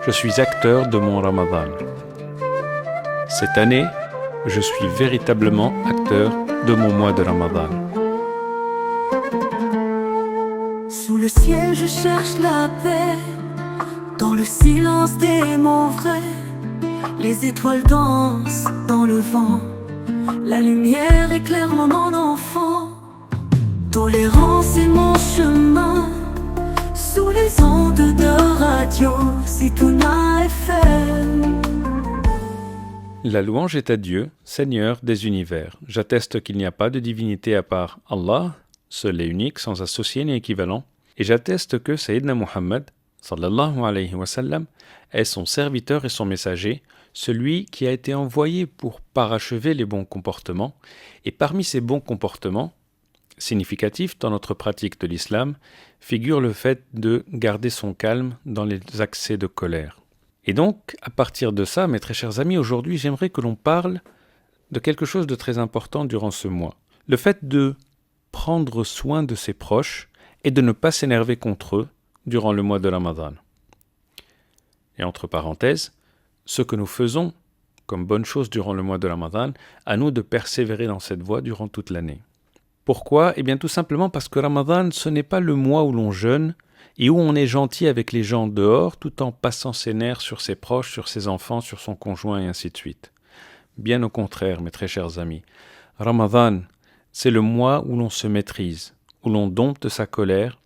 je suis acteur de mon Ramadan. Cette année, je suis véritablement acteur de mon mois de Ramadan. Sous le ciel, je cherche la paix, dans le silence des mots vrais. Les étoiles dansent dans le vent, la lumière éclaire mon enfant. Tolérance est mon chemin, sous les ondes de radio, Zitouna FM. La louange est à Dieu, Seigneur des univers. J'atteste qu'il n'y a pas de divinité à part Allah, seul et unique, sans associé ni équivalent. Et j'atteste que Sayyidina Muhammad, sallallahu alayhi wa sallam, est son serviteur et son messager, celui qui a été envoyé pour parachever les bons comportements. Et parmi ces bons comportements, significatifs dans notre pratique de l'islam, figure le fait de garder son calme dans les accès de colère. Et donc, à partir de ça, mes très chers amis, aujourd'hui, j'aimerais que l'on parle de quelque chose de très important durant ce mois. Le fait de prendre soin de ses proches et de ne pas s'énerver contre eux durant le mois de Ramadan. Et entre parenthèses, ce que nous faisons comme bonne chose durant le mois de Ramadan, à nous de persévérer dans cette voie durant toute l'année. Pourquoi ? Eh bien tout simplement parce que Ramadan, ce n'est pas le mois où l'on jeûne et où on est gentil avec les gens dehors tout en passant ses nerfs sur ses proches, sur ses enfants, sur son conjoint et ainsi de suite. Bien au contraire, mes très chers amis. Ramadan, c'est le mois où l'on se maîtrise, où l'on dompte sa colère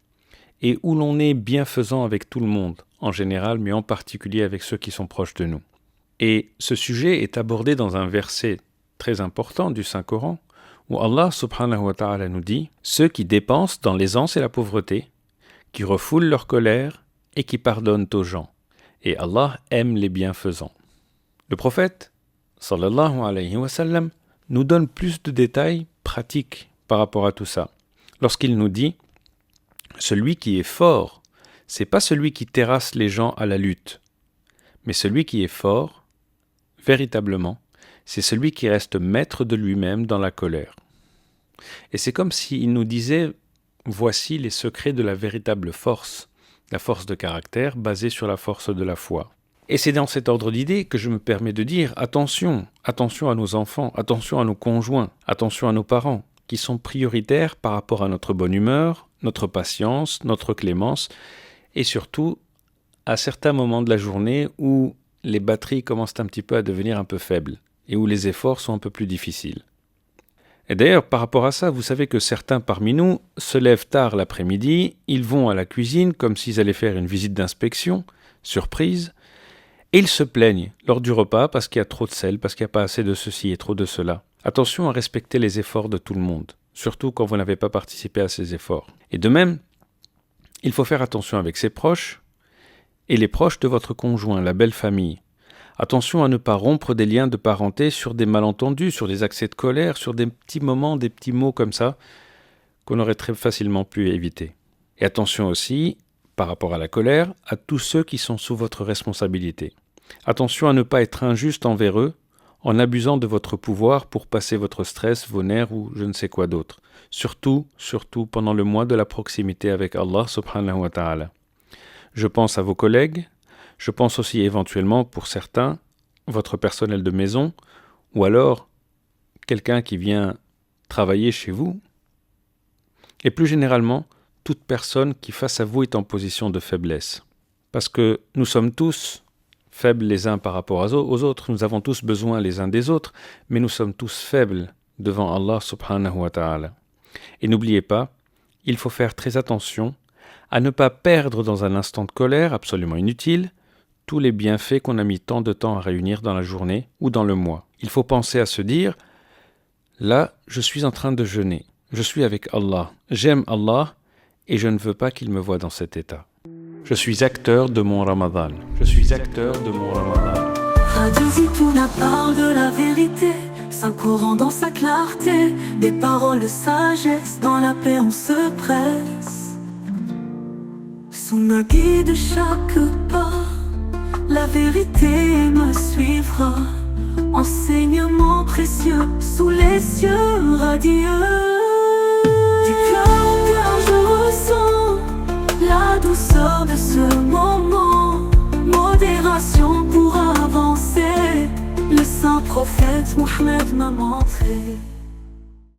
et où l'on est bienfaisant avec tout le monde, en général, mais en particulier avec ceux qui sont proches de nous. Et ce sujet est abordé dans un verset très important du Saint-Coran, où Allah subhanahu wa ta'ala nous dit « Ceux qui dépensent dans l'aisance et la pauvreté, qui refoulent leur colère et qui pardonnent aux gens. Et Allah aime les bienfaisants. » Le prophète, sallallahu alayhi wa sallam, nous donne plus de détails pratiques par rapport à tout ça. Lorsqu'il nous dit « Celui qui est fort, c'est pas celui qui terrasse les gens à la lutte, mais celui qui est fort, véritablement, c'est celui qui reste maître de lui-même dans la colère. » Et c'est comme s'il nous disait « Voici les secrets de la véritable force, la force de caractère basée sur la force de la foi. » Et c'est dans cet ordre d'idées que je me permets de dire « Attention, attention à nos enfants, attention à nos conjoints, attention à nos parents, qui sont prioritaires par rapport à notre bonne humeur, notre patience, notre clémence, et surtout à certains moments de la journée où les batteries commencent un petit peu à devenir un peu faibles et où les efforts sont un peu plus difficiles. Et d'ailleurs, par rapport à ça, vous savez que certains parmi nous se lèvent tard l'après-midi, ils vont à la cuisine comme s'ils allaient faire une visite d'inspection, surprise, et ils se plaignent lors du repas parce qu'il y a trop de sel, parce qu'il n'y a pas assez de ceci et trop de cela. Attention à respecter les efforts de tout le monde, surtout quand vous n'avez pas participé à ces efforts. Et de même, il faut faire attention avec ses proches et les proches de votre conjoint, la belle famille. Attention à ne pas rompre des liens de parenté sur des malentendus, sur des accès de colère, sur des petits moments, des petits mots comme ça, qu'on aurait très facilement pu éviter. Et attention aussi, par rapport à la colère, à tous ceux qui sont sous votre responsabilité. Attention à ne pas être injuste envers eux, en abusant de votre pouvoir pour passer votre stress, vos nerfs ou je ne sais quoi d'autre. Surtout pendant le mois de la proximité avec Allah subhanahu wa ta'ala. Je pense à vos collègues, je pense aussi éventuellement pour certains, votre personnel de maison, ou alors quelqu'un qui vient travailler chez vous. Et plus généralement, toute personne qui face à vous est en position de faiblesse. Parce que nous sommes tous faibles les uns par rapport aux autres, nous avons tous besoin les uns des autres, mais nous sommes tous faibles devant Allah subhanahu wa ta'ala. Et n'oubliez pas, il faut faire très attention à ne pas perdre dans un instant de colère absolument inutile tous les bienfaits qu'on a mis tant de temps à réunir dans la journée ou dans le mois. Il faut penser à se dire, là, je suis en train de jeûner, je suis avec Allah, j'aime Allah et je ne veux pas qu'il me voie dans cet état. Je suis acteur de mon Ramadan. Je suis acteur de mon Ramadan. Radio Zitouna parle de la vérité, Saint-Coran dans sa clarté, des paroles de sagesse, dans la paix on se presse. Sous ma guide chaque pas, la vérité me suivra. Enseignement précieux, sous les cieux radieux. Du cœur au cœur je ressens la douceur de ce moment. Modération prophète Mohammed m'a montré